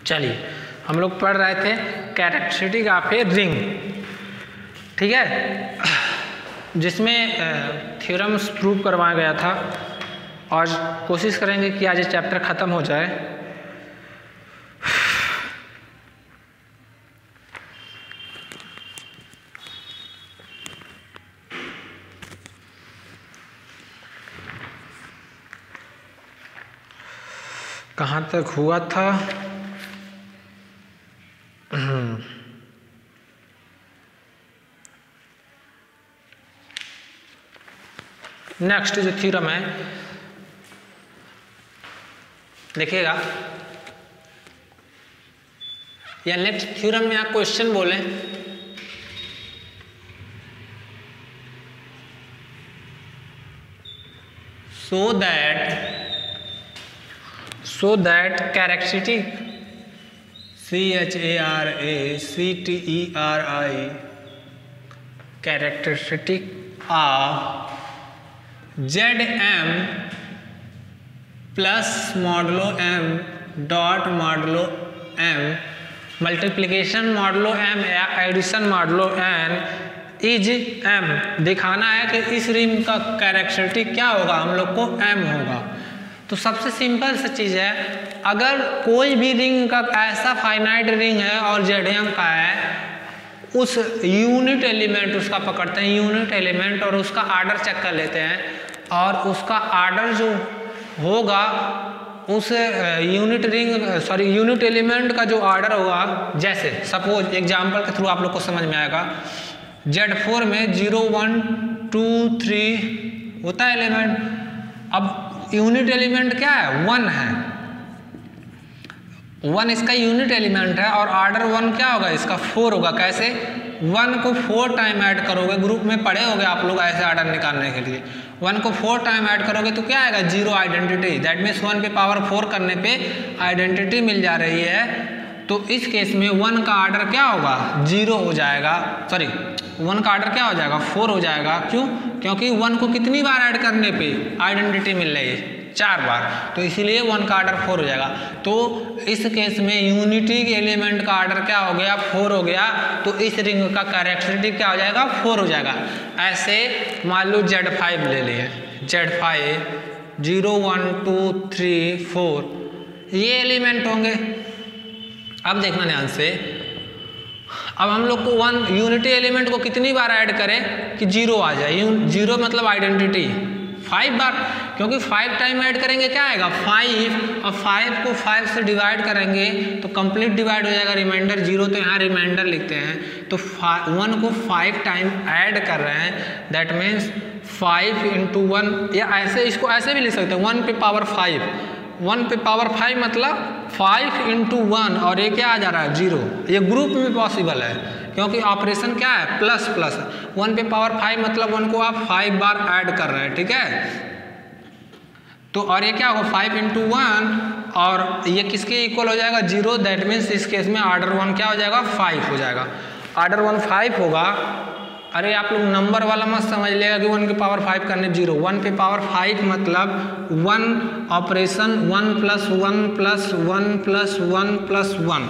चलिए हम लोग पढ़ रहे थे कैरेक्टरिस्टिक ऑफ ए रिंग, ठीक है, जिसमें थ्योरम्स प्रूव करवाया गया था। आज कोशिश करेंगे कि आज ये चैप्टर ख़त्म हो जाए। कहाँ तक हुआ था? नेक्स्ट जो थ्योरम है देखिएगा, या नेक्स्ट थ्योरम में आप क्वेश्चन बोलें so that characteristic characteristic of Zm plus modulo m dot modulo m multiplication modulo m या addition modulo n is m दिखाना है कि इस रिंग का कैरेक्टरिस्टिक क्या होगा, हम लोग को m होगा। तो सबसे सिंपल सा चीज़ है, अगर कोई भी रिंग का ऐसा फाइनाइट रिंग है और Zm का है, उस यूनिट एलिमेंट उसका पकड़ते हैं, यूनिट एलिमेंट, और उसका आर्डर चेक कर लेते हैं, और उसका आर्डर जो होगा उस यूनिट एलिमेंट का जो आर्डर होगा, जैसे सपोज एग्जांपल के थ्रू आप लोग को समझ में आएगा, Z4 में 0 1 2 3 होता है एलिमेंट। अब यूनिट एलिमेंट क्या है? 1 है, 1 इसका यूनिट एलिमेंट है, और आर्डर 1 क्या होगा? इसका 4 होगा। कैसे? 1 को 4 टाइम ऐड करोगे, ग्रुप में पढ़े होगे आप लोग ऐसे आर्डर निकालने के लिए, 1 को 4 टाइम ऐड करोगे तो क्या आएगा? 0 आइडेंटिटी। दैट मीन्स 1 पे पावर 4 करने पे आइडेंटिटी मिल जा रही है। तो इस केस में 1 का आर्डर क्या होगा? 0 हो जाएगा, सॉरी 1 का आर्डर क्या हो जाएगा? 4 हो जाएगा। क्यों? क्योंकि 1 को कितनी बार ऐड करने पे आइडेंटिटी मिल रही है? 4 बार, तो इसीलिए 1 का आर्डर 4 हो जाएगा। तो इस केस में यूनिटी एलिमेंट का आर्डर क्या हो गया? 4 हो गया। तो इस रिंग का कैरेक्टरिस्टिक क्या हो जाएगा? 4 हो जाएगा। ऐसे मान लो Z5 ले लिए, Z5 0 1 2 3 4 ये एलिमेंट होंगे। अब देखना ध्यान से, अब हम लोग को 1 यूनिटी एलिमेंट को कितनी बार ऐड करें कि 0 आ जाए? 0 मतलब आइडेंटिटी 5 बार, क्योंकि 5 टाइम ऐड करेंगे क्या आएगा? 5, और 5 को 5 से डिवाइड करेंगे तो कंप्लीट डिवाइड हो जाएगा, रिमाइंडर 0, तो यहाँ रिमाइंडर लिखते हैं। तो 1 को 5 टाइम ऐड कर रहे हैं, दैट मीन्स 5 × 1, या ऐसे इसको ऐसे भी लिख सकते हैं 1 पे पावर 5, 1 पे पावर 5 मतलब 5 × 1, और ये क्या आ जा रहा है? 0। ये ग्रुप में पॉसिबल है क्योंकि ऑपरेशन क्या है? Plus plus. 1 पे पावर 5 मतलब 1 को आप 5 बार ऐड कर रहे हैं, ठीक है। तो और ये क्या होगा? 5 × 1, और ये किसके इक्वल हो जाएगा? 0। दैट मीन्स इस केस में आर्डर 1 क्या हो जाएगा? 5 हो जाएगा। आर्डर 1 5 होगा। अरे आप लोग नंबर वाला मत समझ लेगा कि 1 के पावर 5 करने 0। 1 पे पावर 5 मतलब 1 ऑपरेशन 1 + 1 + 1 + 1 + 1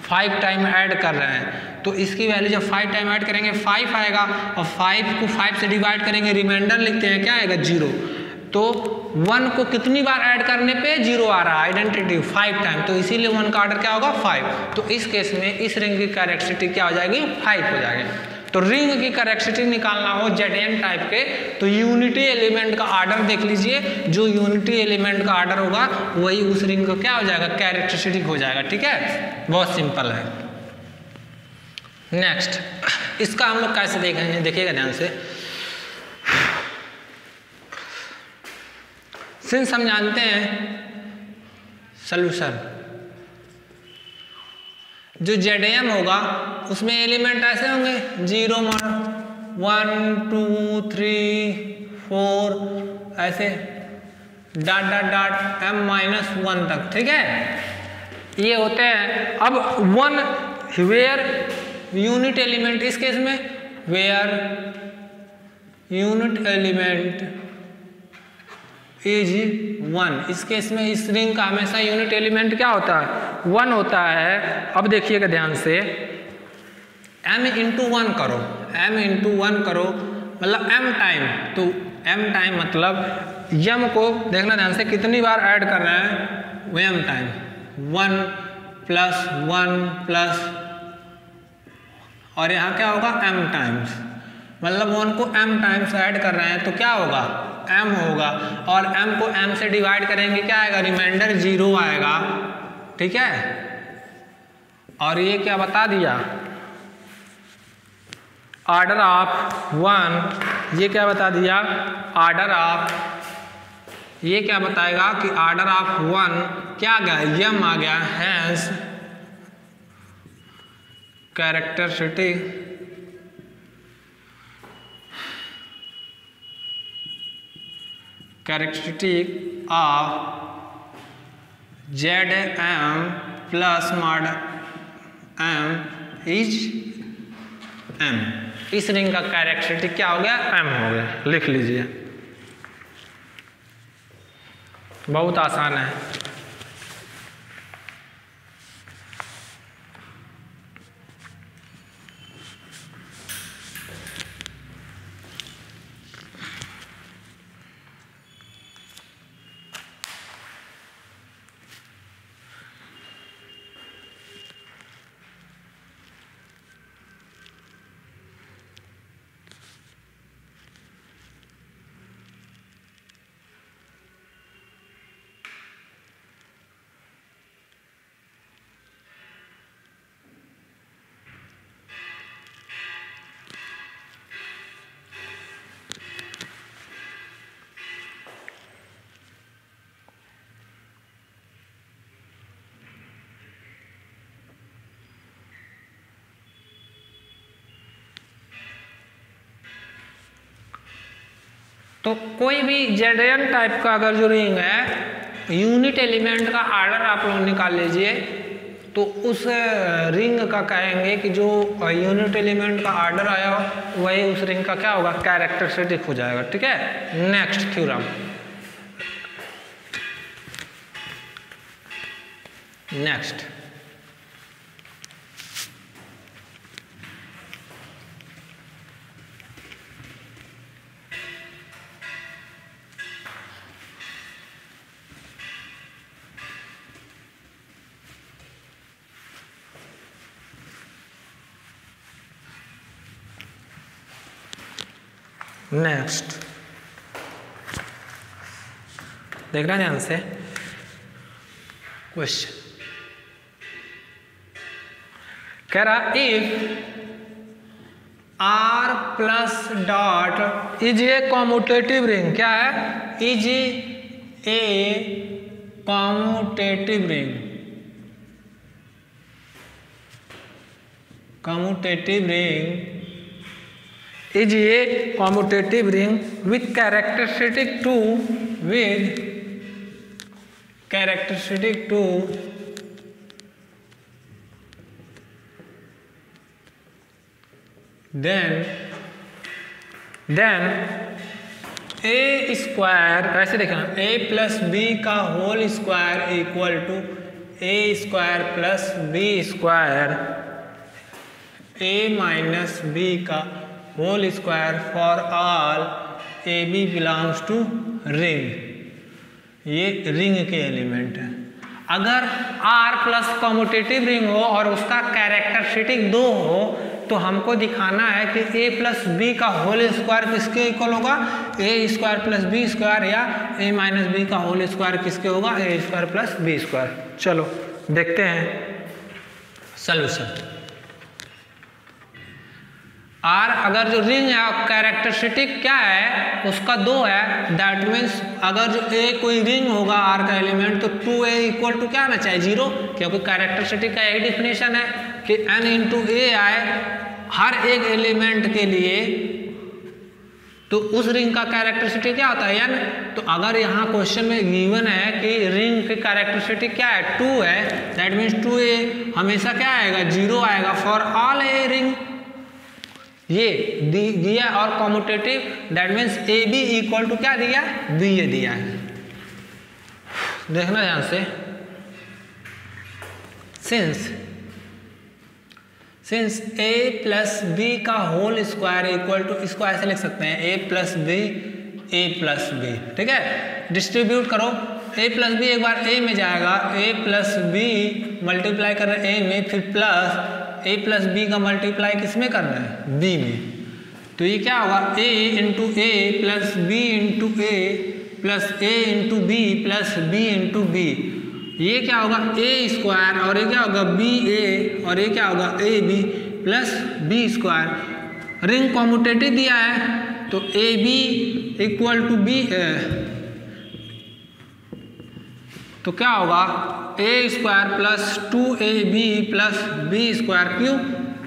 5 टाइम ऐड कर रहे हैं। तो इसकी वैल्यू जब 5 टाइम ऐड करेंगे 5 आएगा, और 5 को 5 से डिवाइड करेंगे, रिमाइंडर लिखते हैं, क्या आएगा? 0। तो 1 को कितनी बार ऐड करने पे 0 आ रहा है? आइडेंटिटी 5 टाइम, तो इसीलिए 1 का आर्डर क्या होगा? 5। तो इस केस में इस रिंग की कैरेक्टरिस्टिक क्या हो जाएगी? 5 हो जाएगी। तो रिंग की कैरेक्टरिस्टिक निकालना हो Zn टाइप के, तो यूनिटी एलिमेंट का आर्डर देख लीजिए, जो यूनिटी एलिमेंट का आर्डर होगा वही उस रिंग का क्या हो जाएगा? कैरेक्टरिस्टिक हो जाएगा, ठीक है। बहुत सिंपल है। नेक्स्ट, इसका हम लोग कैसे देखेंगे? देखिएगा ध्यान से। सिंस हम जानते हैं सॉल्यूशन जो Zm होगा उसमें एलिमेंट ऐसे होंगे 0 1 2 3 4 ऐसे डॉट डॉट डॉट m-1 तक, ठीक है, ये होते हैं। अब 1 वेयर यूनिट एलिमेंट, इस केस में वेयर यूनिट एलिमेंट इज 1, इस केस में इस रिंग का हमेशा यूनिट एलिमेंट क्या होता है? 1 होता है। अब देखिएगा ध्यान से, m इंटू 1 करो, m इंटू 1 करो मतलब m टाइम, तो m टाइम मतलब m को देखना ध्यान से कितनी बार ऐड कर रहे हैं, वो m टाइम 1 प्लस 1 प्लस, और यहाँ क्या होगा m टाइम्स, मतलब 1 को m टाइम्स ऐड कर रहे हैं तो क्या होगा, m होगा, और m को m से डिवाइड करेंगे क्या आएगा, रिमाइंडर 0 आएगा, ठीक है। और ये क्या बता दिया, ऑर्डर ऑफ 1, ये क्या बता दिया, ऑर्डर ऑफ, ये क्या बताएगा कि ऑर्डर ऑफ 1 क्या आ गया, m आ गया, hence characteristic of ZM plus mod M is M। इस रिंग का कैरेक्टरिस्टिक क्या हो गया, M हो गया, लिख लीजिए, बहुत आसान है। तो कोई भी जेडन टाइप का अगर जो रिंग है, यूनिट एलिमेंट का ऑर्डर आप लोग निकाल लीजिए, तो उस रिंग का कहेंगे कि जो यूनिट एलिमेंट का ऑर्डर आया वही उस रिंग का क्या होगा, कैरेक्टरिस्टिक हो जाएगा, ठीक है। नेक्स्ट थ्योरम, नेक्स्ट नेक्स्ट देखना ध्यान से क्वेश्चन, कह रहा if R plus dot is a commutative ring, क्या है, is a commutative ring, commutative ring is a commutative ring with characteristic 2 with characteristic 2 then a square, ऐसे देखना, a प्लस बी का whole square equal to a square plus B square, a minus B का whole square for all A B belongs to ring. ये ring के element है। अगर R plus commutative ring हो और उसका कैरेक्टरिस्टिक 2 हो तो हमको दिखाना है कि a प्लस बी का होल स्क्वायर किसके इक्वल होगा, a square plus B square, या a माइनस बी का होल स्क्वायर किसके होगा, a square plus B square. चलो देखते हैं सॉल्यूशन। R अगर जो रिंग है और कैरेक्टरिस्टिक क्या है उसका 2 है, दैट मीन्स अगर जो A कोई रिंग होगा R का एलिमेंट तो 2A इक्वल टू क्या आना चाहिए, 0, क्योंकि कैरेक्टरिस्टिक का यही डिफिनेशन है कि n इंटू ए आए हर एक एलिमेंट के लिए, तो उस रिंग का कैरेक्टरिस्टिक क्या होता है, n। तो अगर यहाँ क्वेश्चन में गिवन है कि रिंग की कैरेक्टरिस्टिक क्या है, 2 है, दैट मीन्स 2A हमेशा क्या आएगा, 0 आएगा फॉर ऑल ए रिंग, ये दिया। और commutative that means A B equal to क्या दिया, बी ए दिया है। देखना ध्यान से, सिंस a प्लस बी का होल स्क्वायर इक्वल टू, इसको ऐसे लिख सकते हैं a प्लस बी, ठीक है। डिस्ट्रीब्यूट करो, a प्लस बी एक बार a में जाएगा, a प्लस बी मल्टीप्लाई कर रहे हैं a में, फिर प्लस a प्लस बी का मल्टीप्लाई किस में कर रहे हैं, b में। तो ये क्या होगा, a into A plus B into A plus a into B plus b into B. ये क्या होगा a स्क्वायर, और ये क्या होगा बी ए, और ये क्या होगा A B plus B square. Ring commutative दिया है तो A B equal to B, तो क्या होगा a square plus 2ab plus B square. क्यों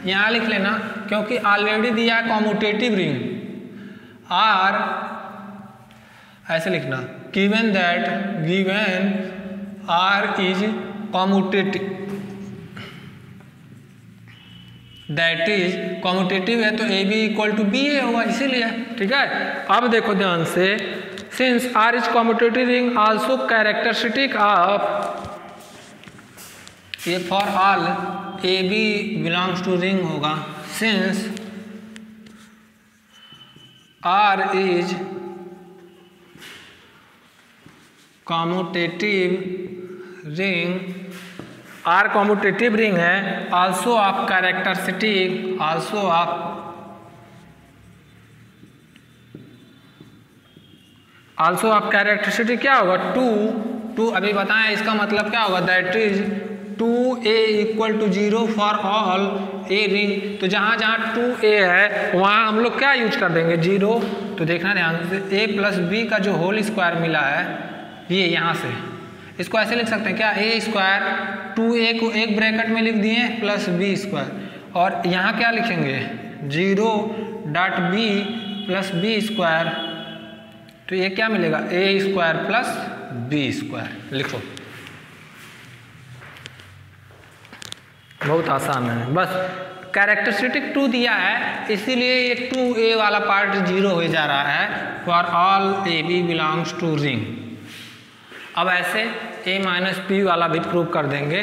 यहाँ लिख लेना, क्योंकि ऑलरेडी दिया है कॉम्यूटेटिव रिंग। आर ऐसे लिखना, given R is commutative, that is commutative है तो A B equal to B A होगा, इसीलिए, ठीक है। अब देखो ध्यान से, since R is commutative ring also characteristic of, ये for all A B belongs to ring होगा। Since R is commutative ring, R commutative ring है, also of characteristic, also of characteristic क्या होगा, टू अभी बताएं इसका मतलब क्या होगा, that is 2a equal to 0 for all A ring. तो जहाँ जहाँ 2a है वहाँ हम लोग क्या यूज कर देंगे, 0। तो देखना ध्यान से, a प्लस बी का जो होल स्क्वायर मिला है, ये यहाँ से इसको ऐसे लिख सकते हैं क्या, a स्क्वायर 2a को एक ब्रैकेट में लिख दिए प्लस बी स्क्वायर, और यहाँ क्या लिखेंगे 0.b प्लस बी स्क्वायर। तो ये क्या मिलेगा, a square plus B square. लिखो, बहुत आसान है, बस कैरेक्टरिस्टिक 2 दिया है इसीलिए ये 2a वाला पार्ट 0 हो जा रहा है, for all A B belongs to ring. अब ऐसे a माइनस बी वाला भी प्रूव कर देंगे।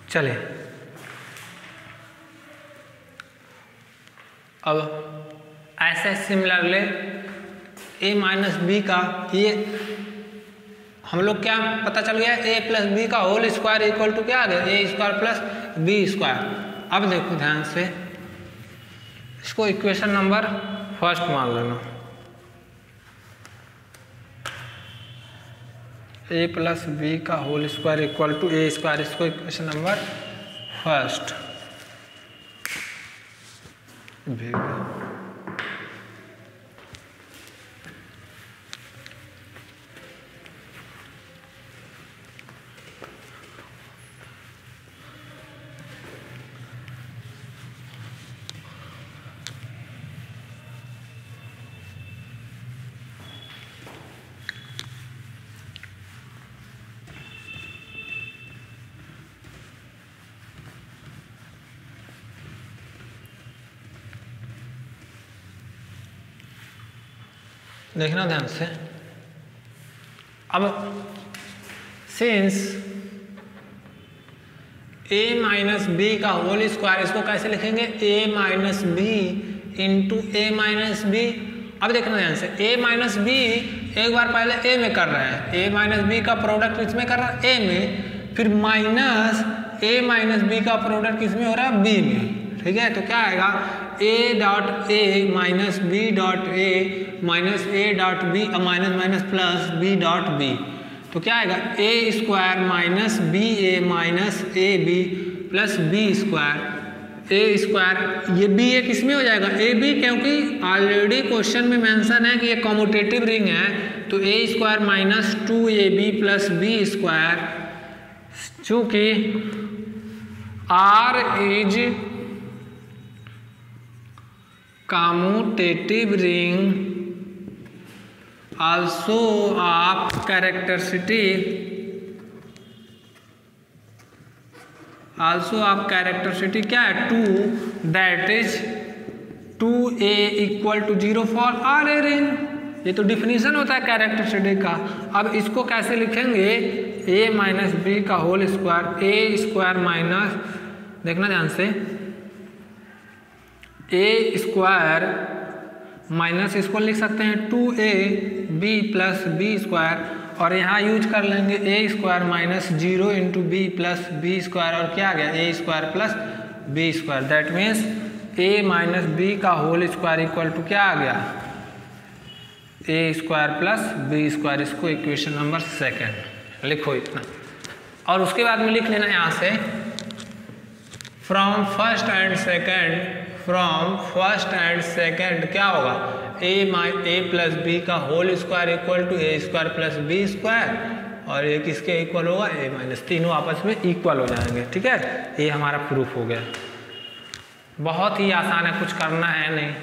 चले अब ऐसे सिमिलरली a माइनस बी का ये हम लोग क्या पता चल गया, a प्लस बी का होल स्क्वायर इक्वल टू क्या आ गया, a square plus B square. अब देखो ध्यान से, इसको इक्वेशन नंबर फर्स्ट मान लेना, a प्लस बी का whole square equal to a square, इसको इक्वेशन नंबर फर्स्ट। देखना ध्यान से, अब सिंस a माइनस बी का होल स्क्वायर, इसको कैसे लिखेंगे, a माइनस बी इंटू ए माइनस बी। अब देखना ध्यान से, a माइनस बी एक बार पहले a में कर रहे हैं, a माइनस बी का प्रोडक्ट इसमें कर रहा है a में, फिर माइनस a माइनस बी का प्रोडक्ट किसमें हो रहा है, b में। ठीक है, तो क्या आएगा, a dot a minus B dot a minus A dot B, minus minus plus B dot B, तो क्या आएगा, A square minus B A minus A B plus B square, A square, ये बी ए किस में हो जाएगा, A B, क्योंकि already question में मेंशन है कि ये कम्यूटेटिव रिंग है, तो A square minus 2ab plus B square, चूंकि R is commutative ring also of characteristic क्या है, 2 that is 2a equal to 0 for R a ring। ये तो डिफिनीशन होता है कैरेक्टरिस्टिक का। अब इसको कैसे लिखेंगे, a माइनस बी का whole square, a square minus, देखना ध्यान से, a स्क्वायर माइनस, इसको लिख सकते हैं 2ab प्लस बी स्क्वायर, और यहाँ यूज कर लेंगे A square minus 0 into B plus B square, और क्या आ गया, A square plus B square, that means A minus B का होल स्क्वायर इक्वल टू क्या आ गया, A square plus B square. इसको इक्वेशन नंबर सेकेंड लिखो इतना, और उसके बाद में लिख लेना यहाँ से, फ्रॉम फर्स्ट एंड सेकेंड क्या होगा, ए प्लस बी का whole square equal to A square plus B square, और ये किसके इक्वल होगा, ए माइनस, तीनों आपस में इक्वल हो जाएंगे। ठीक है, ये हमारा प्रूफ हो गया। बहुत ही आसान है, कुछ करना है नहीं।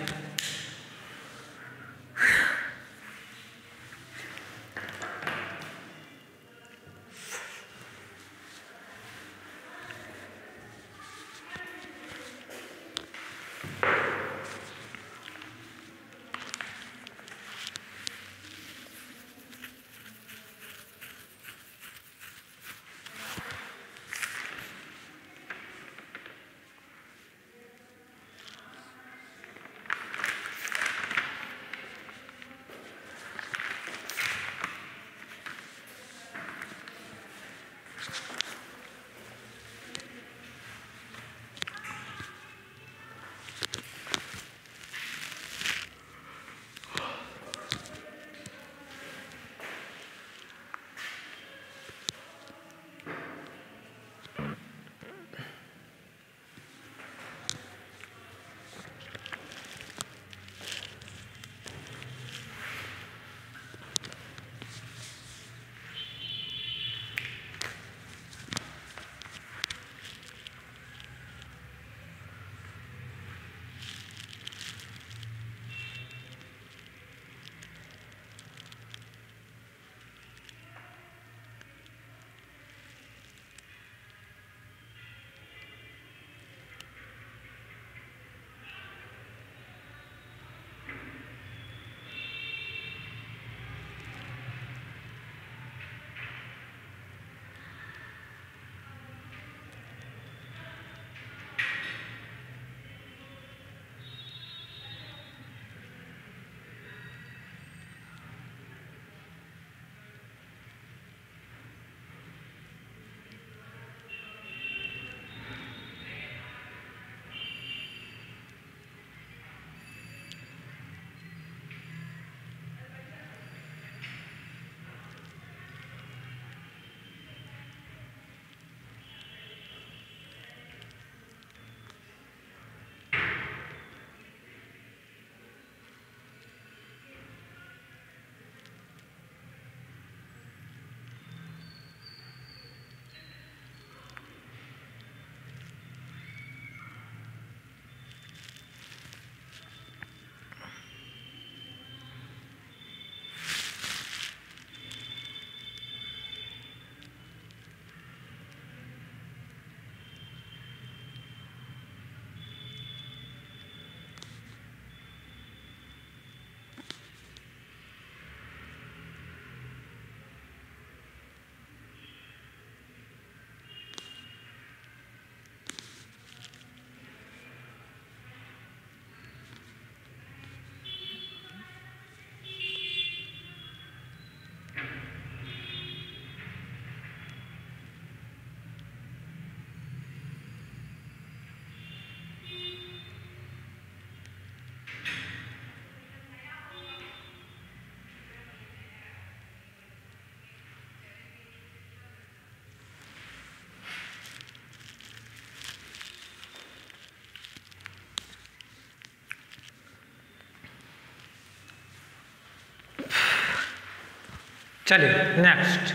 चलिए नेक्स्ट,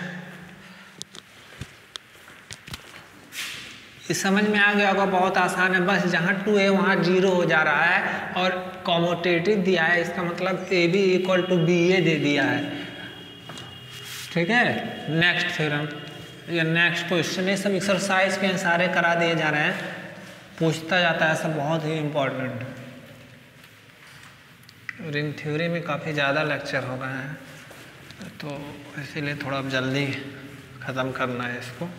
इस समझ में आ गया होगा, बहुत आसान है। बस जहाँ 2 है वहाँ 0 हो जा रहा है और कॉम्यूटेटिव दिया है, इसका मतलब A B equal to B A दे दिया है। ठीक है, नेक्स्ट थ्योरम या नेक्स्ट क्वेश्चन, ये सब एक्सरसाइज के सारे करा दिए जा रहे हैं, पूछता जाता है सब, बहुत ही इम्पोर्टेंट। रिंग थ्योरी में काफ़ी ज़्यादा लेक्चर हो रहे हैं, तो इसीलिए थोड़ा जल्दी ख़त्म करना है इसको।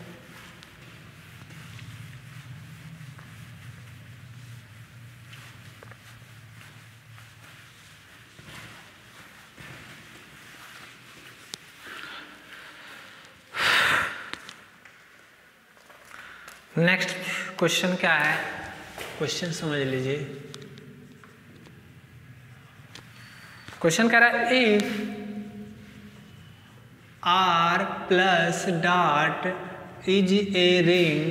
नेक्स्ट क्वेश्चन क्या है, क्वेश्चन समझ लीजिए। क्वेश्चन कह रहा है if R plus dot is a ring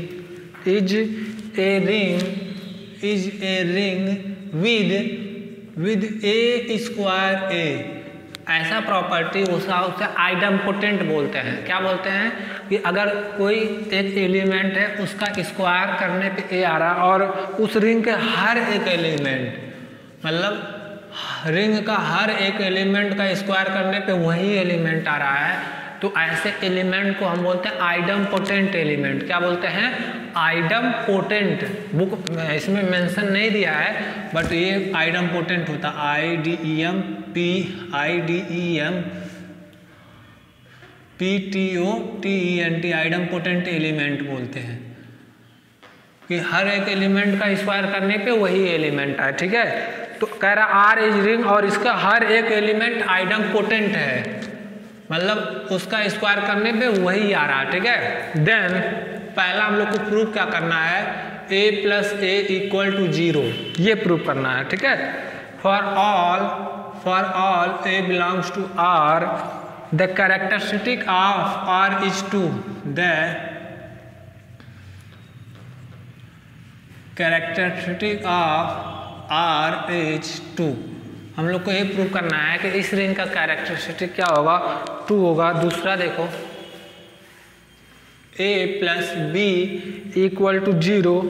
with A square A, ऐसा प्रॉपर्टी उसे आइडम्पोटेंट बोलते हैं। क्या बोलते हैं कि अगर कोई एक एलिमेंट है उसका स्क्वायर करने पे ए आ रहा और उस रिंग के हर एक एलिमेंट, मतलब रिंग का हर एक एलिमेंट का स्क्वायर करने पे वही एलिमेंट आ रहा है, तो ऐसे एलिमेंट को हम बोलते हैं आइडम्पोटेंट एलिमेंट। क्या बोलते हैं? आइडम्पोटेंट। बुक इसमें मेंशन नहीं दिया है बट ये आइडम्पोटेंट होता है, IDEMPOTENT, आइडम्पोटेंट एलिमेंट बोलते हैं कि हर एक एलिमेंट का स्क्वायर करने पे वही एलिमेंट है। ठीक है, तो कह रहा आर इज रिंग और इसका हर एक एलिमेंट आइडम्पोटेंट है, मतलब उसका स्क्वायर करने पे वही आ रहा। ठीक है, देन पहला हम लोग को प्रूव क्या करना है, a plus A equal to 0, ये प्रूव करना है। ठीक है, for all a belongs to R, the characteristic of R is 2, the characteristic of R is 2। हम लोग को ये प्रूव करना है कि इस रिंग का कैरेक्टरिस्टिक क्या होगा, 2 होगा। दूसरा देखो, a plus b equal to 0,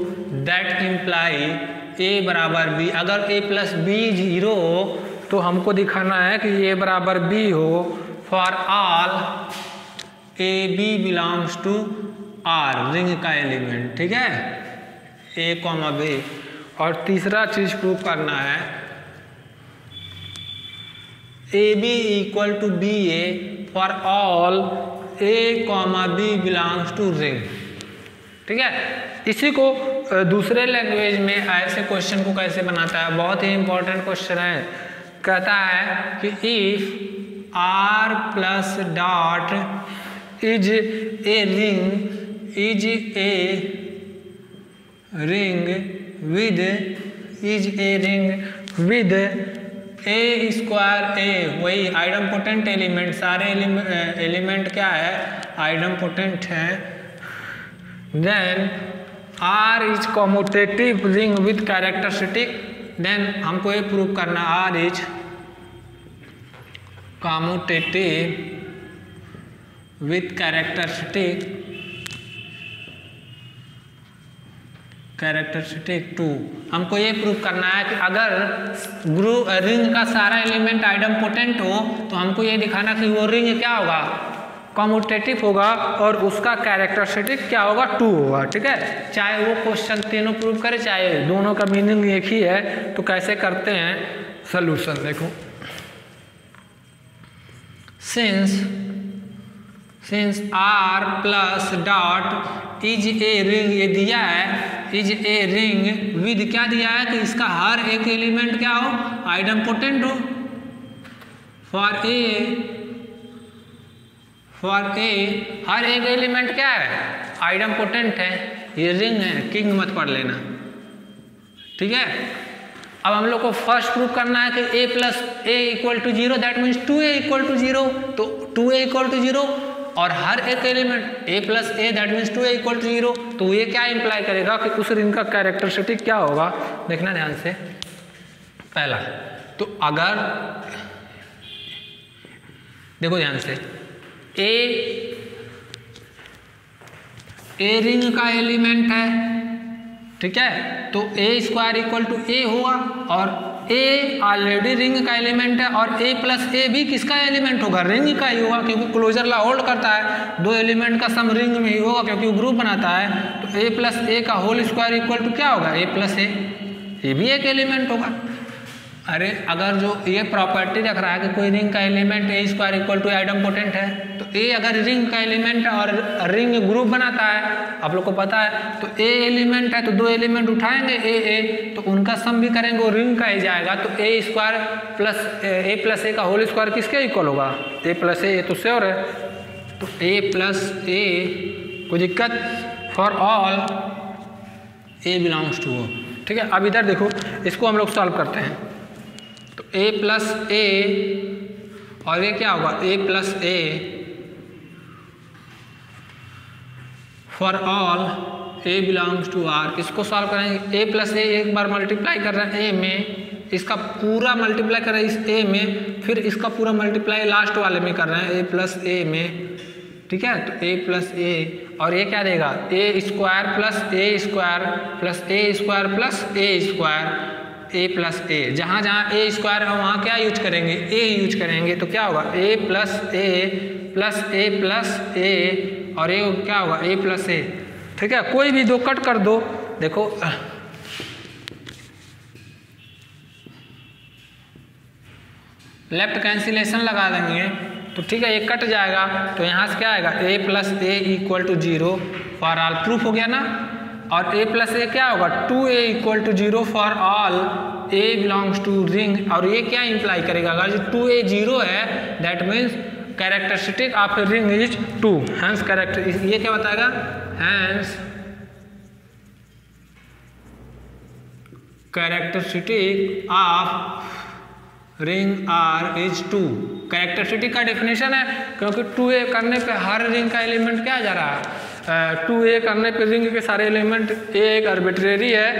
that imply a बराबर b। अगर a प्लस बी 0 हो तो हमको दिखाना है कि a बराबर b हो। For all A B belongs to R, ring का एलिमेंट। ठीक है, a कॉमा b। और तीसरा चीज प्रूव करना है, a B equal to B a for all a comma b belongs to ring. ठीक है, इसी को दूसरे लैंग्वेज में ऐसे क्वेश्चन को कैसे बनाता है, बहुत ही इंपॉर्टेंट क्वेश्चन है। कहता है कि if R plus dot is a ring with A square A, वही आइडम्पोटेंट एलिमेंट, सारे एलिमेंट क्या है, आइडम्पोटेंट है। Then R is commutative ring with characteristic, then हमको ये प्रूव करना R is commutative with characteristic 2। हमको ये प्रूव करना है कि अगर रिंग का सारा एलिमेंट आइडम्पोटेंट हो तो हमको ये दिखाना कि वो रिंग क्या होगा, कॉम्यूटेटिव होगा और उसका कैरेक्टरिस्टिक क्या होगा, 2 होगा। ठीक है, चाहे वो क्वेश्चन तीनों प्रूव करे चाहे दोनों का मीनिंग एक ही है। तो कैसे करते हैं सलूशन, देखो। Since R plus dot is a ring, ये दिया है इज ए रिंग विद, क्या दिया है कि इसका हर एक एलिमेंट क्या हो, आइडम्पोटेंट हो। फॉर ए हर एक एलिमेंट क्या है, आइडम्पोटेंट है। ये रिंग है, किंग मत पढ़ लेना। ठीक है, अब हम लोग को फर्स्ट प्रूव करना है कि a plus A equal to 0, that means 2a equal to 0। तो 2a इक्वल टू 0 और हर एक element a plus a, that means 2a equal to 0। तो ये क्या इंप्लाई करेगा कि उस रिंग का कैरेक्टरिस्टिक क्या होगा, देखना ध्यान से। पहला तो अगर देखो ध्यान से, ए रिंग का एलिमेंट है, ठीक है, तो ए स्क्वायर इक्वल टू ए होगा, और ए ऑलरेडी रिंग का एलिमेंट है, और ए प्लस ए भी किसका एलिमेंट होगा, रिंग का ही होगा, क्योंकि क्लोजर ला होल्ड करता है, दो एलिमेंट का सम रिंग में ही होगा क्योंकि वो ग्रुप बनाता है। तो ए प्लस ए का होल स्क्वायर इक्वल टू क्या होगा, ए प्लस ए, ये भी एक एलिमेंट होगा। अरे अगर जो ये प्रॉपर्टी रख रहा है कि कोई रिंग का element A square equal to idempotent है, तो ए अगर रिंग का एलिमेंट है और रिंग ग्रुप बनाता है, आप लोग को पता है, तो ए एलिमेंट है तो दो एलिमेंट उठाएंगे ए, तो उनका सम भी करेंगे, वो रिंग का ही जाएगा। तो ए स्क्वायर प्लस ए का होल स्क्वायर किसके इक्वल होगा, ए प्लस ए, तो श्योर है। तो ए प्लस ए, कोई दिक्कत, for all A belongs to O, ठीक है। अब इधर देखो, इसको हम लोग सॉल्व करते हैं। तो ए प्लस ए और ये क्या होगा, A plus A for all A belongs to R. इसको सॉल्व करेंगे, ए प्लस ए एक बार मल्टीप्लाई कर रहे हैं ए में, इसका पूरा मल्टीप्लाई कर रहे हैं इस ए में, फिर इसका पूरा मल्टीप्लाई लास्ट वाले में कर रहे हैं ए प्लस ए में, ठीक है। तो ए प्लस ए और ये क्या देगा, ए स्क्वायर प्लस ए स्क्वायर प्लस ए स्क्वायर प्लस ए स्क्वायर, ए प्लस ए, जहाँ जहाँ ए स्क्वायर है वहाँ क्या यूज करेंगे, ए यूज करेंगे। तो क्या होगा, A plus A plus A plus ए, और ये क्या होगा, ए प्लस ए, ठीक है। कोई भी दो कट कर दो, देखो लेफ्ट कैंसिलेशन लगा देंगे तो ठीक है, ये कट जाएगा, तो यहाँ से क्या आएगा, A plus A equal to 0 for all, proof हो गया ना। और ए प्लस ए क्या होगा, 2a equal to 0 for all A belongs to ring. और ये क्या इंप्लाई करेगा, अगर जो 2a 0 है, that means characteristic of a ring is 2, hence character, ये क्या बताएगा, hence characteristic of ring R is 2। Characteristic का डेफिनेशन है, क्योंकि 2a करने पे हर रिंग का एलिमेंट क्या जा रहा है, 2a करने पे रिंग के सारे एलिमेंट, a एक आर्बिट्रेरी है,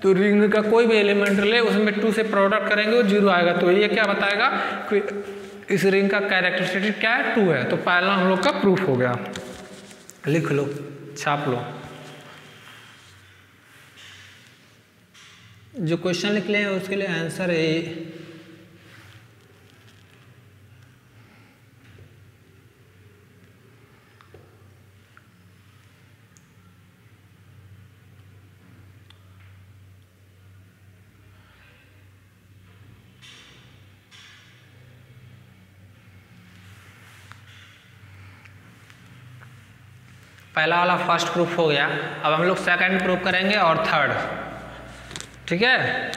तो रिंग का कोई भी एलिमेंट ले उसमें 2 से प्रोडक्ट करेंगे वो 0 आएगा। तो ये क्या बताएगा कि इस रिंग का कैरेक्टरिस्टिक क्या है, 2 है। तो पहला हम लोग का प्रूफ हो गया, लिख लो, छाप लो। जो क्वेश्चन लिख ले उसके लिए आंसर है पहला वाला फर्स्ट प्रूफ हो गया। अब हम लोग सेकंड प्रूफ करेंगे और थर्ड, ठीक है।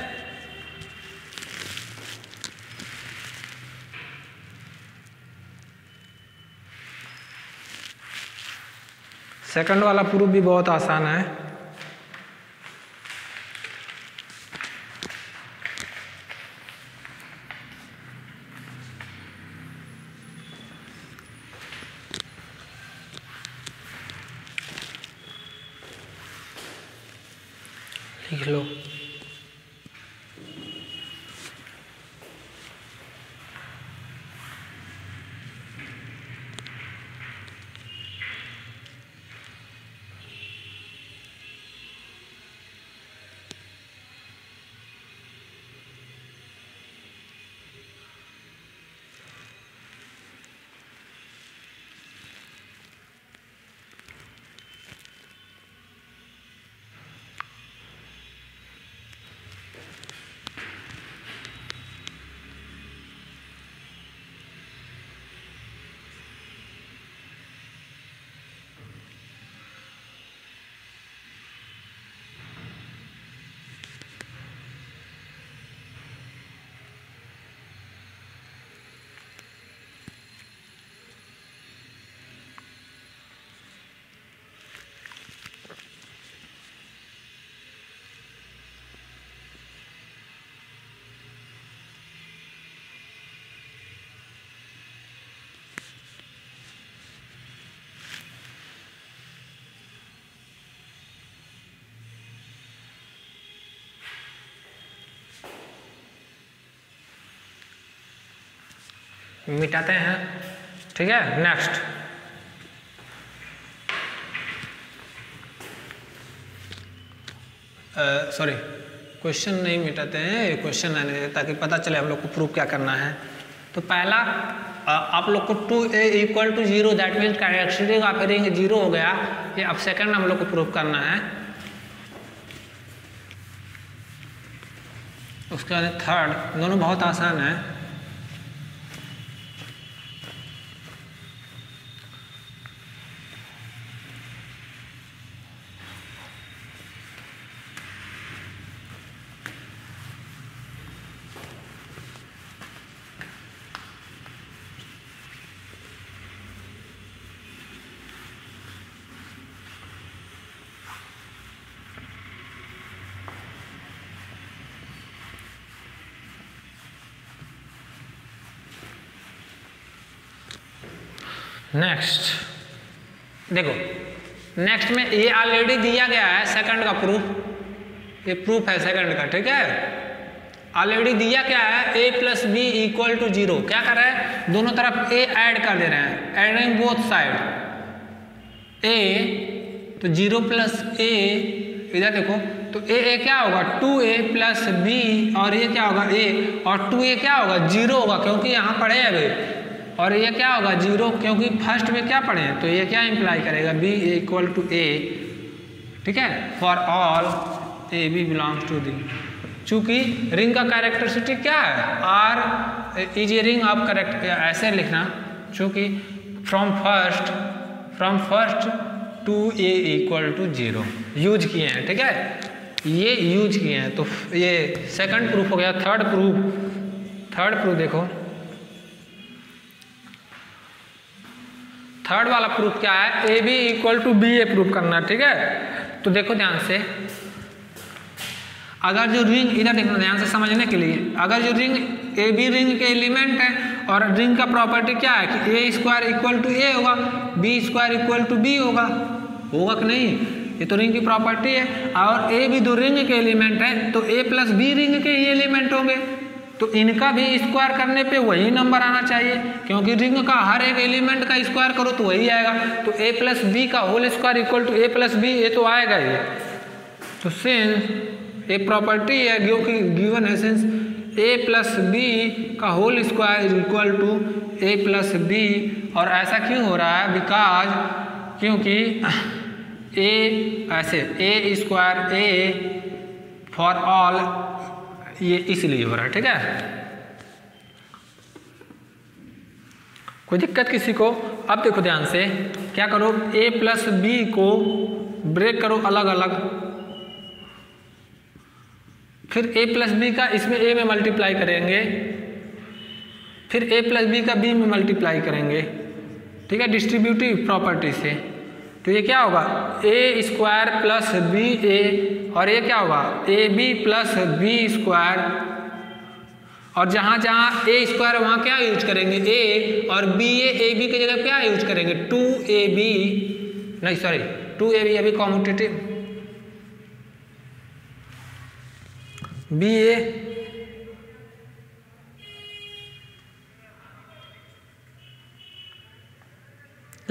सेकंड वाला प्रूफ भी बहुत आसान है। लिख लो। मिटाते हैं, ठीक है। नेक्स्ट सॉरी क्वेश्चन नहीं मिटाते हैं, ये क्वेश्चन आने देते ताकि पता चले हम लोग को प्रूफ क्या करना है। तो पहला आप लोग को 2a = 0 that means characteristic of ring 0 हो गया। ये अब सेकंड हम लोग को प्रूफ करना है। उसके बाद थर्ड, दोनों बहुत आसान है। नेक्स्ट देखो, नेक्स्ट में ये ऑलरेडी दिया गया है सेकंड का प्रूफ, ये प्रूफ है सेकंड का, ठीक है। ऑलरेडी दिया क्या है, a + b = 0। क्या कर रहा है, दोनों तरफ a ऐड कर दे रहे हैं, एडिंग बोथ साइड a, तो 0 + a, इधर देखो तो a क्या होगा 2a + b, और ये क्या होगा a, और 2a क्या होगा 0 होगा क्योंकि यहाँ पढ़े हैं अभी, और ये क्या होगा 0 क्योंकि फर्स्ट में क्या पढ़े हैं। तो ये क्या इंप्लाई करेगा, b = a, ठीक है। For all a b belongs to the, चूंकि रिंग का कैरेक्टरिस्टिक क्या है, R is a ring of correct, ऐसे लिखना, चूंकि from first to a = 0 use किए हैं, ठीक है, ये यूज किए हैं। तो ये सेकंड प्रूफ हो गया। थर्ड प्रूफ देखो, थर्ड वाला प्रूफ क्या है, a b = b a proof करना, ठीक है। तो देखो ध्यान से, अगर जो रिंग, इधर देखना ध्यान से समझने के लिए, अगर जो रिंग ए बी रिंग के एलिमेंट है और रिंग का प्रॉपर्टी क्या है कि a² = a होगा, b² = b होगा कि नहीं, ये तो रिंग की प्रॉपर्टी है। और ए भी दो रिंग के एलिमेंट है तो a + b रिंग के ही एलिमेंट होंगे, तो इनका भी स्क्वायर करने पे वही नंबर आना चाहिए, क्योंकि रिंग का हर एक एलिमेंट का स्क्वायर करो तो वही आएगा। तो a + b का होल स्क्वायर = a + b, ये तो आएगा ही। तो सिंस एक प्रॉपर्टी है जो कि गिवन है, सिंस a + b का होल स्क्वायर = a + b, और ऐसा क्यों हो रहा है, बिकॉज क्योंकि a² a फॉर ऑल, ये इसलिए हो रहा है, ठीक है। कोई दिक्कत किसी को? अब देखो ध्यान से, क्या करो, a + b को ब्रेक करो अलग अलग, फिर a + b का इसमें a में मल्टीप्लाई करेंगे, फिर a + b का b में मल्टीप्लाई करेंगे, ठीक है, डिस्ट्रीब्यूटिव प्रॉपर्टी से। तो ये क्या होगा, a² + ba, और ये क्या होगा ab + b², और जहाँ जहाँ a² वहाँ क्या यूज करेंगे a, और ab की जगह क्या यूज करेंगे 2ab, नहीं सॉरी 2ab अभी कॉम्यूटेटिव, ba,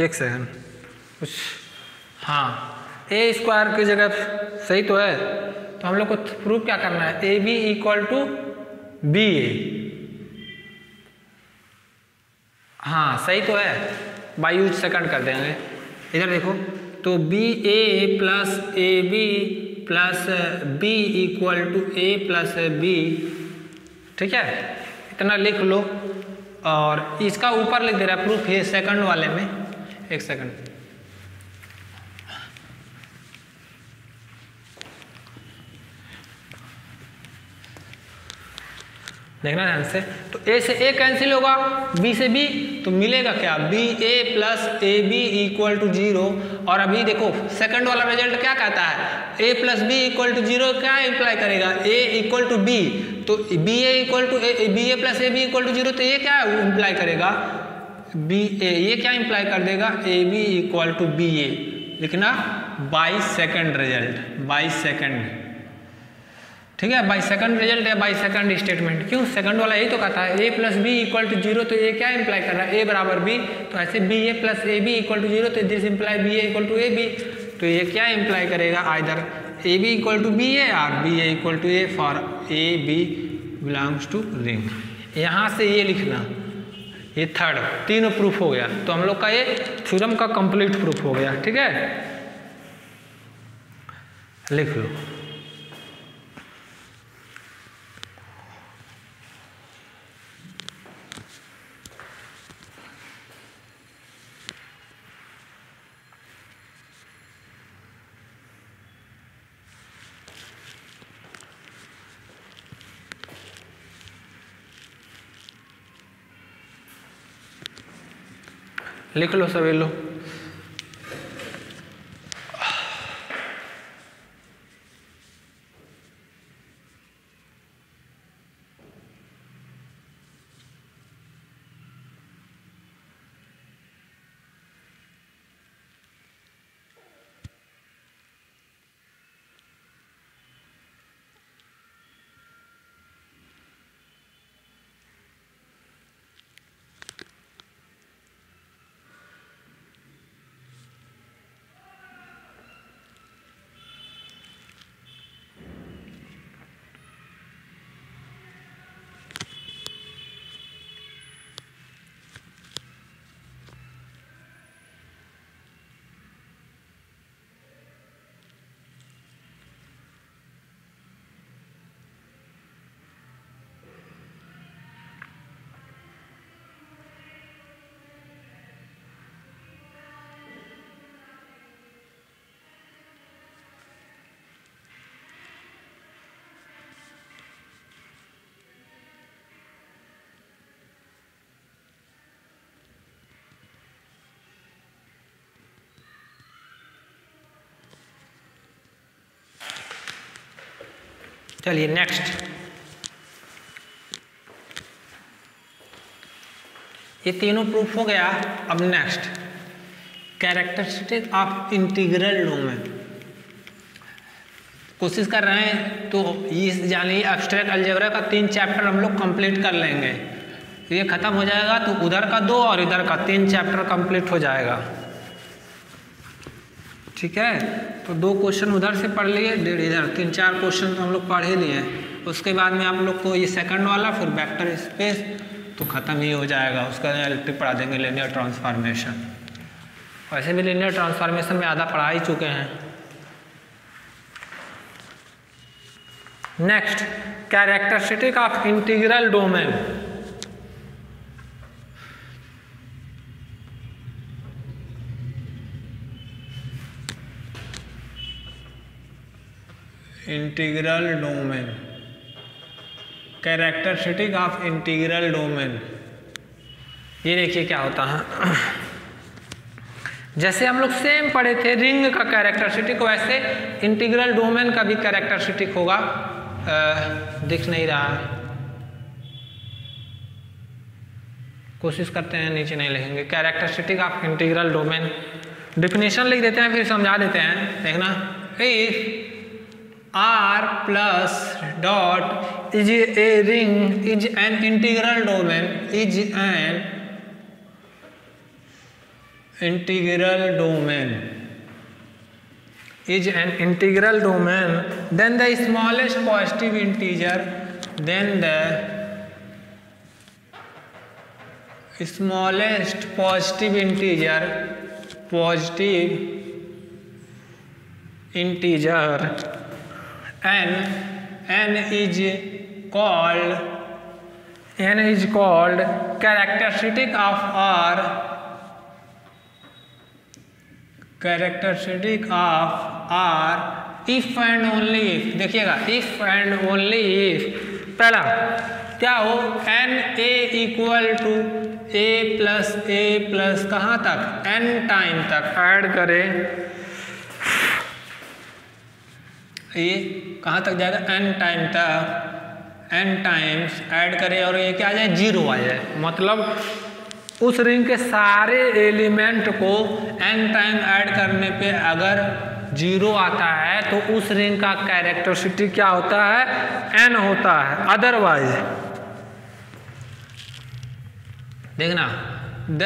एक सेकंड कुछ, हाँ a² की जगह सही तो है, तो हम लोग को प्रूफ क्या करना है, ab = ba, हाँ सही तो है, बाई यूज सेकंड कर देंगे। इधर देखो, तो ba + ab + b = a + b, ठीक है, इतना लिख लो। और इसका ऊपर लिख दे रहा है प्रूफ, ये सेकंड वाले में, एक सेकंड, देखना ध्यान से। तो a से a कैंसिल होगा, b से b, तो मिलेगा क्या, ba + ab = 0। और अभी देखो सेकंड वाला रिजल्ट क्या कहता है, a + b = 0, क्या इंप्लाई करेगा, a = b, तो ba + ab = 0, तो ये क्या इंप्लाई करेगा, ये क्या इंप्लाई कर देगा, ab = ba, लिखना by second result, by second, ठीक है, बाई सेकंड रिजल्ट या बाई सेकंड स्टेटमेंट। क्यों, सेकंड वाला यही तो कहता है ए प्लस बी इक्वल टू 0, तो ये क्या इंप्लाई कर रहा है, ए बराबर बी, तो ऐसे B A plus A B equal to 0, तो this imply B A equal to A B, तो ये क्या इंप्लाई करेगा, either A B equal to B A और B A equal to A for A B belongs to ring. यहाँ से ये लिखना, ये थर्ड, तीनों प्रूफ हो गया, तो हम लोग का ये थ्योरम का कंप्लीट प्रूफ हो गया। ठीक है, लिख लो। लिख लो सभी लोग। चलिए नेक्स्ट, ये तीनों प्रूफ हो गया। अब next, characteristic of integral domain. कोशिश कर रहे हैं तो ये यानी एब्स्ट्रैक्ट अलजेब्रा का 3 चैप्टर हम लोग कंप्लीट कर लेंगे। ये खत्म हो जाएगा तो उधर का 2 और इधर का 3 चैप्टर कंप्लीट हो जाएगा। ठीक है, तो 2 क्वेश्चन उधर से पढ़ लिए, 1.5 इधर, 3-4 क्वेश्चन तो हम लोग पढ़ ही लिए। उसके बाद में आप लोग को ये सेकंड वाला, फिर वेक्टर स्पेस तो ख़त्म ही हो जाएगा। उसका इलेक्ट्रिक पढ़ा देंगे, लीनियर ट्रांसफॉर्मेशन। वैसे भी लीनियर ट्रांसफॉर्मेशन में आधा पढ़ा ही चुके हैं। Next, characteristic of integral domain. Integral domain, characteristic of integral domain. ये देखिए क्या होता है, जैसे हम लोग सेम पढ़े थे रिंग का कैरेक्टरिस्टिक, वैसे इंटीग्रल डोमेन का भी कैरेक्टरिस्टिक होगा। दिख नहीं रहा है, कोशिश करते हैं नीचे नहीं लिखेंगे। Characteristic of integral domain, definition लिख देते हैं फिर समझा देते हैं। देखना, if R plus dot is a ring is an integral domain, is an integral domain, is an integral domain, then the smallest positive integer, then the smallest positive integer n is called characteristic of R, characteristic of R if and only if। देखिएगा, if and only if पहला क्या हो, n a equal to a plus कहाँ तक, n time तक add करें। ये कहाँ तक जाएगा, n टाइम तक, n टाइम्स ऐड करें और ये क्या आ जाए, 0 आ जाए। मतलब उस रिंग के सारे एलिमेंट को n टाइम ऐड करने पे अगर जीरो आता है तो उस रिंग का कैरेक्टरिस्टिक क्या होता है, n होता है। अदरवाइज देखना, the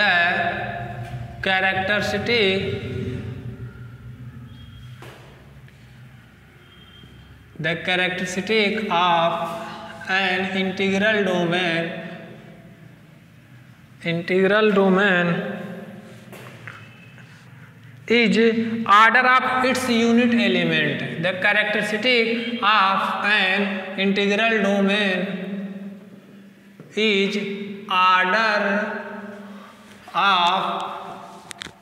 characteristic of an integral domain is order of its unit element. The characteristic of an integral domain is order of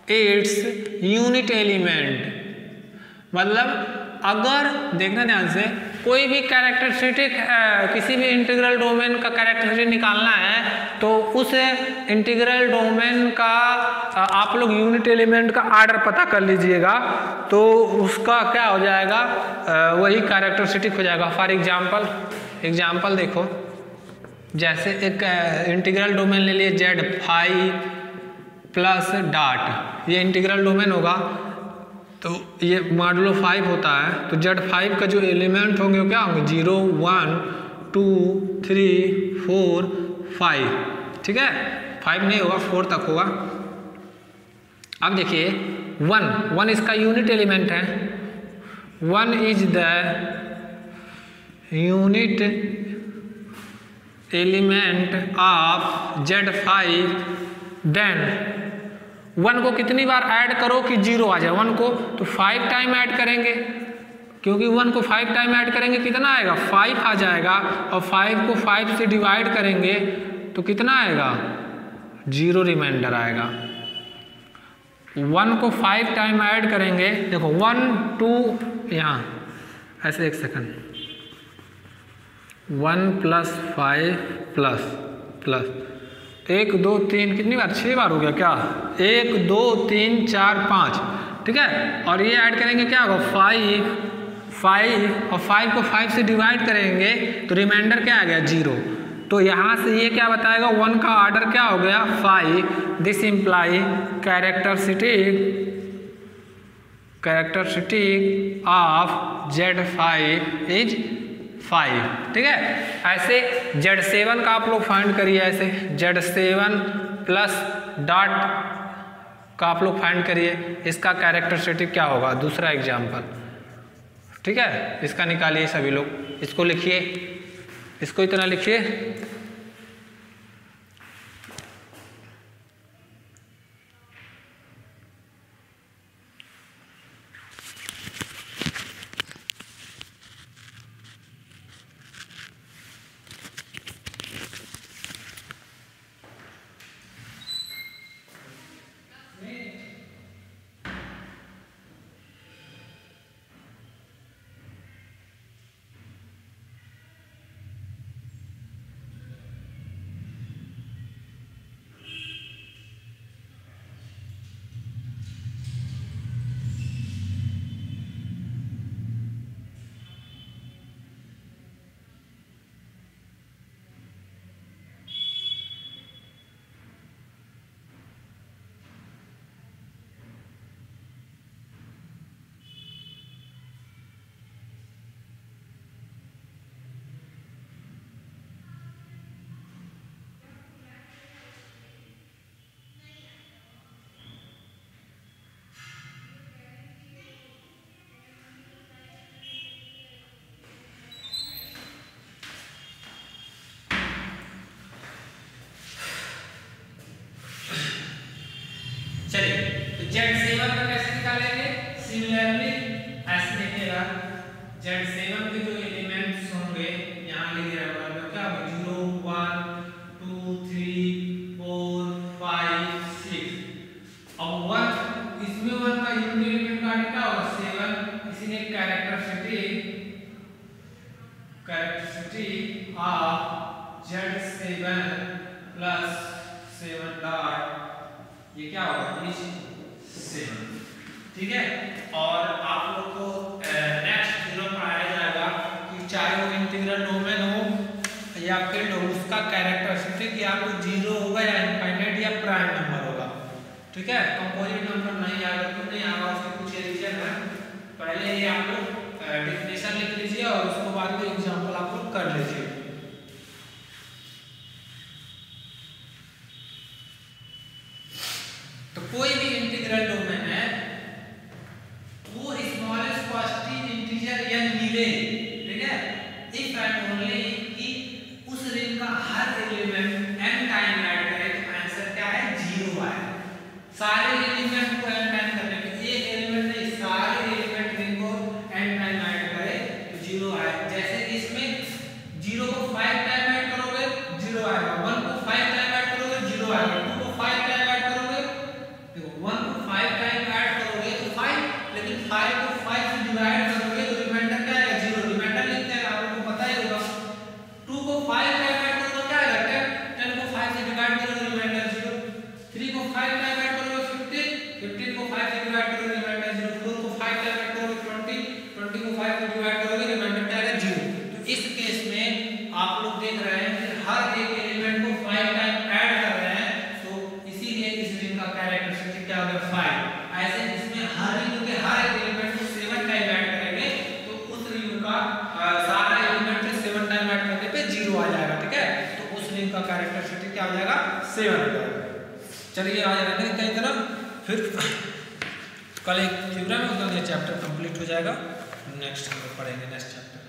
its unit element। मतलब अगर देखना ध्यान से, कोई भी कैरेक्टरिस्टिक किसी भी इंटीग्रल डोमेन का कैरेक्टरिस्टिक निकालना है तो उस इंटीग्रल डोमेन का आप लोग यूनिट एलिमेंट का आर्डर पता कर लीजिएगा, तो उसका क्या हो जाएगा, वही कैरेक्टरिस्टिक हो जाएगा। फॉर एग्जाम्पल देखो, जैसे एक इंटीग्रल डोमेन ले लिए Z5 प्लस डॉट, ये इंटीग्रल डोमेन होगा तो ये मॉडुलो 5 होता है, तो Z5 का जो एलिमेंट होंगे वो क्या होंगे, 0 1 2 3 4 5, ठीक है, 5 नहीं होगा 4 तक होगा। अब देखिए 1 इसका यूनिट एलिमेंट है, 1 is the unit element of Z5, then 1 को कितनी बार ऐड करो कि 0 आ जाए, 1 को तो 5 टाइम ऐड करेंगे, क्योंकि 1 को 5 टाइम ऐड करेंगे कितना आएगा, 5 आ जाएगा, और 5 को 5 से डिवाइड करेंगे तो कितना आएगा, 0 रिमाइंडर आएगा। 1 को 5 टाइम ऐड करेंगे, देखो 1 2 यहाँ ऐसे, एक सेकंड, 1 प्लस 5 प्लस 1 2 3 कितनी बार, 6 बार हो गया क्या, 1 2 3 4 5, ठीक है, और ये ऐड करेंगे क्या होगा 5 और 5 को 5 से डिवाइड करेंगे तो रिमाइंडर क्या आ गया 0। तो यहाँ से ये क्या बताएगा, 1 का ऑर्डर क्या हो गया 5। This imply characteristic of Z5 is 5, ठीक है। ऐसे Z7 का आप लोग फाइंड करिए, ऐसे Z7 प्लस डॉट का आप लोग फाइंड करिए, इसका कैरेक्टरिस्टिक क्या होगा, दूसरा एग्जाम्पल, ठीक है, इसका निकालिए सभी लोग, इसको लिखिए, इसको इतना लिखिए, चलिए तो Z7 का कैसे निकालेंगे, सिमिलरली ऐसे देखिएगा, Z7 के जो एलिमेंट्स होंगे यहाँ लिखे रहेगा, क्या होगा 0 1 2 3 4 5 6, अब 1 इसमें 1 का यूनिट एलिमेंट का क्या होगा 7, इसीलिए characteristic of Z7 plus 7 dot, ये क्या होगा 7, ठीक है। और आप लोग को नेक्स्ट दिनों पढ़ाया जाएगा कि चाहे वो इंटीग्रल डोमेन हो या फील्ड हो, उसका कैरेक्टरिस्टिक या तो 0 होगा या इनफाइनाइट या प्राइम नंबर होगा, ठीक है। कंपोजिट नंबर नहीं आएगा, क्यों नहीं आएगा, उसके कुछ रीजन है, पहले ये आप लोग डेफिनेशन लिख लीजिए और उसको बाद में एग्जांपल आप लोग कर लीजिए। तो कोई भी इंटीग्रल डोमेन है वो स्मॉलेस्ट पॉजिटिव इंटीजर n मिले, ठीक है, इफ एंड ओनली कि उस रिंग का हर एलिमेंट n टाइम ऐड करे तो आंसर क्या है 0 आए। सारे एलिमेंट को n टाइम करने पे एक एलिमेंट नहीं सारे एलिमेंट रिंग को n टाइम ऐड करे तो 0 आए। जैसे इसमें 0 को 5 टाइम ऐड करोगे 0 आएगा, 1 को 5 टाइम ऐड करोगे 0 आएगा, 2 को 5 टाइम ऐड करोगे, देखो 1 को 5 टाइम ऐड करोगे तो 5, लेकिन 5 को 5 से डिवाइड करोगे तो रिमाइंडर क्या आएगा 0, रिमाइंडर लिखते हैं आप लोगों को पता ही होगा। 2 को 5 टाइम ऐड करोगे तो क्या आएगा 10, 10 को 5 से डिवाइड करोगे रिमाइंडर 0, 3 को 5 टाइम ऐड करोगे 15, 15 को 5 से डिवाइड करोगे रिमाइंडर 0, 4 को 5 टाइम ऐड करोगे 20, 20 को 5 से डिवाइड करोगे रिमाइंडर क्या आएगा 0। तो इस केस में आप लोग देख रहे हैं कि हर एक एलिमेंट को 5 टाइम ऐड कर रहे हैं, तो इसीलिए इस रिंग का कैरेक्टरिस्टिक क्या होगा 5। ऐसे इसमें हर रिंग के हर एक एलिमेंट को 7 टाइम ऐड करेंगे तो उस रिंग का सारा एलिमेंट 7 टाइम ऐड करने पे 0 आ जाएगा, ठीक है। तो उस रिंग का कैरेक्टरिस्टिक क्या हो जाएगा 7 हो जाएगा। चलिए आज रहने देते हैं इतना, फिर कल एक थ्योरम होगा, ये चैप्टर कंप्लीट हो जाएगा, नेक्स्ट हम लोग पढ़ेंगे नेक्स्ट चैप्टर।